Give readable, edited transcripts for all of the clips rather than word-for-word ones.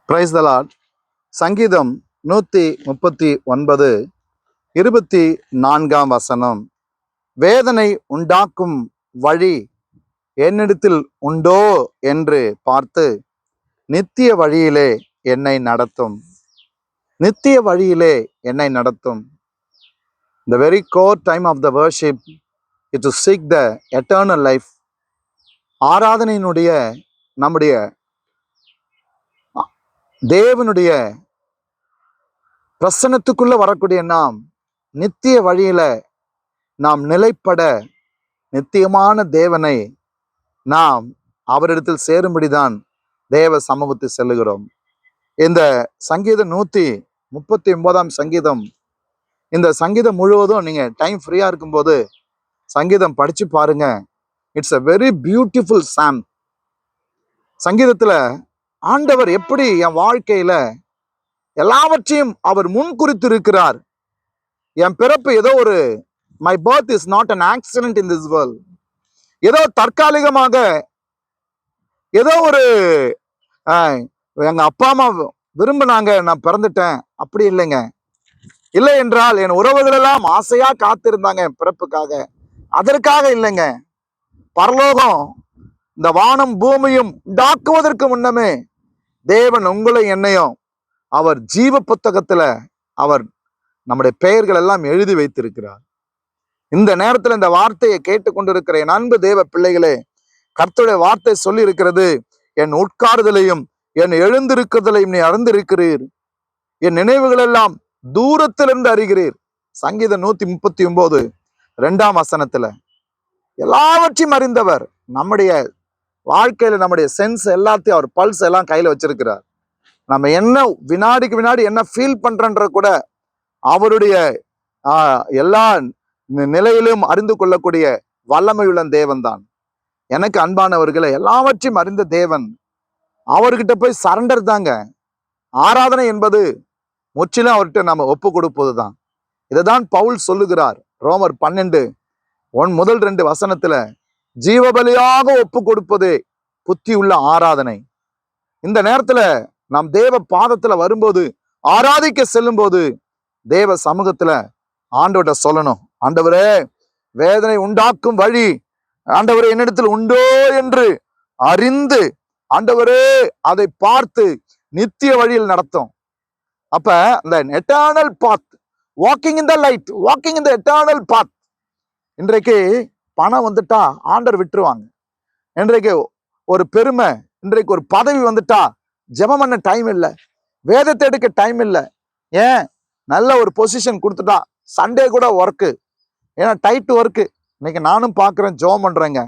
Praise the Lord. சங்கீதம் 139 24 வேதனை உண்டாக்கும் வழி என்னிடத்தில் உண்டோ என்று பார்த்து நித்திய வழியிலே என்னை நடத்தும். நித்திய வழியிலே என்னை நடத்தும். The very core time of the worship is to seek the eternal life. ஆராதனையினுடைய நம்முடைய தேவனுடைய பிரசன்னத்துக்குள்ள வரக்கூடிய நாம் நித்திய வழியில நாம் நிலைப்பட நித்தியமான தேவனை நாம் அவரிடத்தில் சேரும்படிதான் தேவ சமூகத்தில் செல்லுகிறோம். இந்த சங்கீதம் 139 சங்கீதம், இந்த சங்கீதம் முழுவதும் நீங்க டைம் ஃப்ரீயா இருக்கும்போது சங்கீதம் படிச்சு பாருங்க. It's a very beautiful psalm. சங்கீதத்துல ஆண்டவர் எப்படி என் வாழ்க்கையில எல்லாவற்றையும் அவர் முன் குறித்து இருக்கிறார். என் பிறப்பு ஏதோ ஒரு my birth is not an accident in this world. ஏதோ தற்காலிகமாக ஏதோ ஒரு எங்க அப்பா அம்மா விரும்பினாங்க நான் பிறந்துட்டேன், அப்படி இல்லைங்க. இல்லை என்றால் என் உறவுகள் எல்லாம் ஆசையா காத்திருந்தாங்க என் பிறப்புக்காக, அதற்காக இல்லைங்க. பரலோகம் இந்த வானம் பூமியும் உண்டாக்குவதற்கு முன்னமே தேவன் உங்களை என்னையும் அவர் ஜீவ புத்தகத்துல அவர் நம்முடைய பெயர்கள் எல்லாம் எழுதி வைத்திருக்கிறார். இந்த நேரத்துல இந்த வார்த்தையை கேட்டுக்கொண்டிருக்கிற என் அன்பு தேவ பிள்ளைகளே, கர்த்தருடைய வார்த்தை சொல்லி இருக்கிறது, என் உட்காருதலையும் என் எழுந்திருக்குதலையும் நீ அறிந்திருக்கிறீர், என் நினைவுகள் எல்லாம் தூரத்திலிருந்து அறிகிறீர். சங்கீதம் 139 எல்லாவற்றையும் அறிந்தவர். நம்முடைய வாழ்க்கையில நம்முடைய சென்ஸ் எல்லாத்தையும் அவர் பல்ஸ் எல்லாம் கையில வச்சிருக்கிறார். நம்ம என்ன வினாடிக்கு வினாடி என்ன ஃபீல் பண்றன்ற கூட அவருடைய எல்லா நிலையிலும் அறிந்து கொள்ளக்கூடிய வல்லமையுள்ள தேவன் தான். எனக்கு அன்பானவர்களை, எல்லாவற்றையும் அறிந்த தேவன், அவர்கிட்ட போய் சரண்டர் தாங்க. ஆராதனை என்பது முற்றிலும் அவர்கிட்ட நம்ம ஒப்பு கொடுப்பது தான். இதைதான் பவுல் சொல்லுகிறார் ரோமர் 12:1-2 ஜீவபலியாக ஒப்பு கொடுப்பதே புத்தி உள்ள ஆராதனை. இந்த நேரத்துல நாம் தேவ பாதத்துல வரும்போது, ஆராதிக்க செல்லும் போது தேவ சமூகத்துல ஆண்டவர்கிட்ட சொல்லணும், ஆண்டவரே வேதனை உண்டாக்கும் வழி ஆண்டவரே என்னிடத்தில் உண்டோ என்று அறிந்து ஆண்டவரே அதை பார்த்து நித்திய வழியில் நடத்தும். அப்ப இந்த eternal path, walking in the light, walking in the eternal path. இன்றைக்கு பணம் வந்துட்டா ஆண்டவர் விட்டுருவாங்க. இன்றைக்கு ஒரு பெருமை, இன்றைக்கு ஒரு பதவி வந்துட்டா ஜெபம் பண்ண டைம் இல்லை, வேதத்தை எடுக்க டைம் இல்லை. ஏன், நல்ல ஒரு பொசிஷன் கொடுத்துட்டா சண்டே கூட ஒர்க்கு, ஏன்னா டைட் ஒர்க்கு. இன்னைக்கு நானும் பார்க்குறேன், ஜெபம் பண்றேங்க,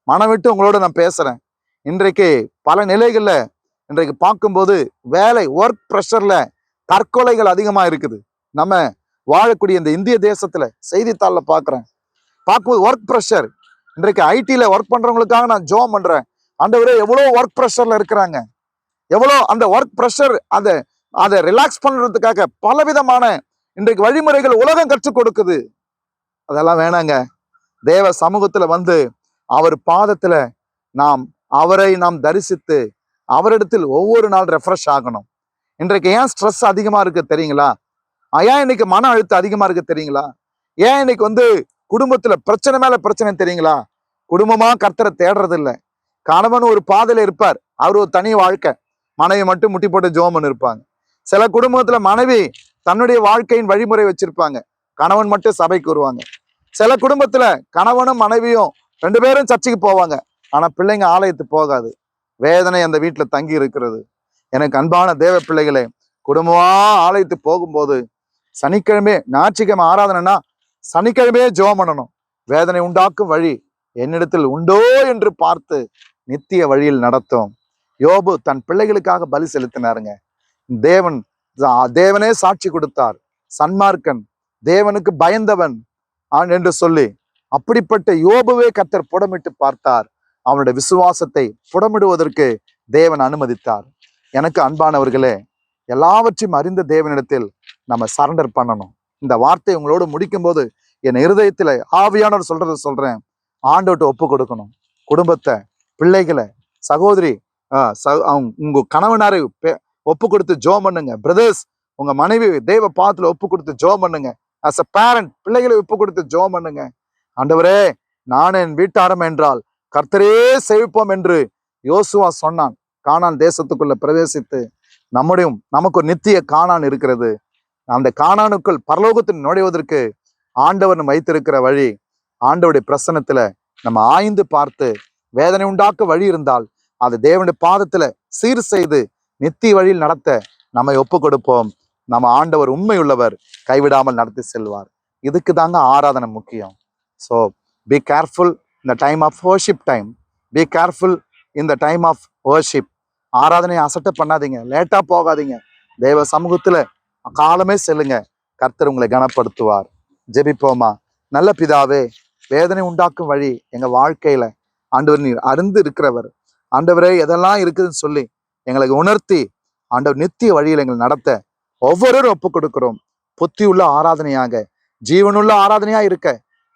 மனம் விட்டு உங்களோட நான் பேசுறேன். இன்றைக்கு பல நிலைகள்ல இன்றைக்கு பார்க்கும்போது வேலை ஒர்க் ப்ரெஷர்ல தற்கொலைகள் அதிகமா இருக்குது. நம்ம வாழக்கூடிய இந்த இந்திய தேசத்துல செய்தித்தாள்ல பார்க்கும்போது ஒர்க் ப்ரெஷர். இன்றைக்கு ஐடில ஒர்க் பண்றவங்களுக்காக நான் ஜெபம் பண்றேன். ஆண்டவரே எவ்வளோ ஒர்க் ப்ரெஷர்ல இருக்கிறாங்க, எவ்வளோ அந்த ஒர்க் ப்ரெஷர் அதை ரிலாக்ஸ் பண்றதுக்காக பலவிதமான இன்றைக்கு வழிமுறைகள் உலகம் கற்றுக் கொடுக்குது. அதெல்லாம் வேணாங்க. தேவ சமூகத்துல வந்து அவர் பாதத்துல அவரை நாம் தரிசித்து அவரிடத்தில் ஒவ்வொரு நாள் ரெஃப்ரெஷ் ஆகணும். இன்றைக்கு ஏன் ஸ்ட்ரெஸ் அதிகமா இருக்கு தெரியுங்களா? ஏன் இன்னைக்கு மன அழுத்தம் அதிகமா இருக்கு தெரியுங்களா? ஏன் இன்னைக்கு குடும்பத்துல பிரச்சனை மேல பிரச்சனை தெரியுங்களா? குடும்பமா கர்த்தரை தேடுறது இல்லை. கணவன் ஒரு பாதையில இருப்பார், அவர் ஒரு தனி வாழ்க்கை, மனைவி மட்டும் முட்டி போட்டு ஜெபம் இருப்பாங்க. சில குடும்பத்துல மனைவி தன்னுடைய வாழ்க்கையின் வழிமுறை வச்சிருப்பாங்க, கணவன் மட்டும் சபைக்கு வருவாங்க. சில குடும்பத்துல கணவனும் மனைவியும் 2 பேரும் சர்ச்சைக்கு போவாங்க, ஆனா பிள்ளைங்க ஆலயத்துக்கு போகாது. வேதனை அந்த வீட்டுல தங்கி இருக்கிறது. எனக்கு அன்பான தேவ பிள்ளைகளே, குடும்பமா ஆலயத்துக்கு போகும்போது சனிக்கிழமை, ஞாயிற்றுக்கிழமை ஆராதனைனா சனிக்கிழமையே ஜெபம் பண்ணணும். வேதனை உண்டாக்கும் வழி என்னிடத்தில் உண்டோ என்று பார்த்து நித்திய வழியில் நடத்தும். யோபு தன் பிள்ளைகளுக்காக பலி செலுத்தினாருங்க. தேவனே சாட்சி கொடுத்தார், சன்மார்க்கன், தேவனுக்கு பயந்தவன் என்று சொல்லி. அப்படிப்பட்ட யோபுவே கர்த்தர் புடமிட்டு பார்த்தார். அவனுடைய விசுவாசத்தை புடமிடுவதற்கு தேவன் அனுமதித்தார். எனக்கு அன்பானவர்களே, எல்லாவற்றையும் அறிந்த தேவனிடத்தில் நம்ம சரண்டர் பண்ணணும். இந்த வார்த்தை உங்களோடு முடிக்கும் போது என் இருதயத்துல ஆவியானவர் சொல்றேன், ஆண்டவர்கிட்ட ஒப்பு கொடுக்கணும். குடும்பத்தை, பிள்ளைகளை, சகோதரி, உங்க கணவனாரை ஒப்பு கொடுத்து ஜெபம் பண்ணுங்க. பிரதர்ஸ், உங்க மனைவி தேவ பாதத்துல ஒப்பு கொடுத்து ஜெபம் பண்ணுங்க. as a parent, பிள்ளைகளை ஒப்பு கொடுத்து ஜெபம் பண்ணுங்க. ஆண்டவரே, நான் என் வீட்டாரம் என்றால் கர்த்தரே சேவிப்போம் என்று யோசுவா சொன்னான். கானான் தேசத்துக்குள்ள பிரவேசித்து நமக்கு ஒரு நித்திய கானான் இருக்கிறது. அந்த கானானுக்குள் பரலோகத்தில் நுழைவதற்கு ஆண்டவர் வைத்திருக்கிற வழி, ஆண்டவருடைய பிரசன்னத்துல நம்ம ஆய்ந்து பார்த்து, வேதனை உண்டாக்க வழி இருந்தால் அது தேவனுடைய பாதத்துல சீர் செய்து நித்திய வழியில் நடத்த நம்மை ஒப்பு கொடுப்போம். நம்ம ஆண்டவர் உண்மை உள்ளவர், கைவிடாமல் நடத்தி செல்வார். இதுக்கு தாங்க ஆராதனை முக்கியம். So be careful in the time of worship time. Be careful in the time of worship. ஆராதனை அசட்டை பண்ணாதீங்க, லேட்டா போகாதீங்க. தேவ சமூகத்துல காலமே செல்லுங்க. கர்த்தர் உங்களை கனப்படுத்துவார். ஜெபிப்போமா. நல்ல பிதாவே, வேதனை உண்டாக்கும் வழி எங்க வாழ்க்கையில ஆண்டவர் நீர் அறிந்து இருக்கிறவர். ஆண்டவரே, எதெல்லாம் இருக்குதுன்னு சொல்லி எங்களுக்கு உணர்த்தி ஆண்டவர் நித்திய வழியில் எங்களை நடத்த ஒவ்வொருவரும் ஒப்பு கொடுக்கிறோம். புத்தியுள்ள ஆராதனையாக, ஜீவனுள்ள ஆராதனையா இருக்க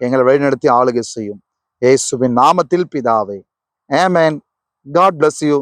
எங்களை வழிநடத்தி ஆளுகை செய்யும். இயேசுவின் நாமத்தில் பிதாவே, ஆமென். God bless you.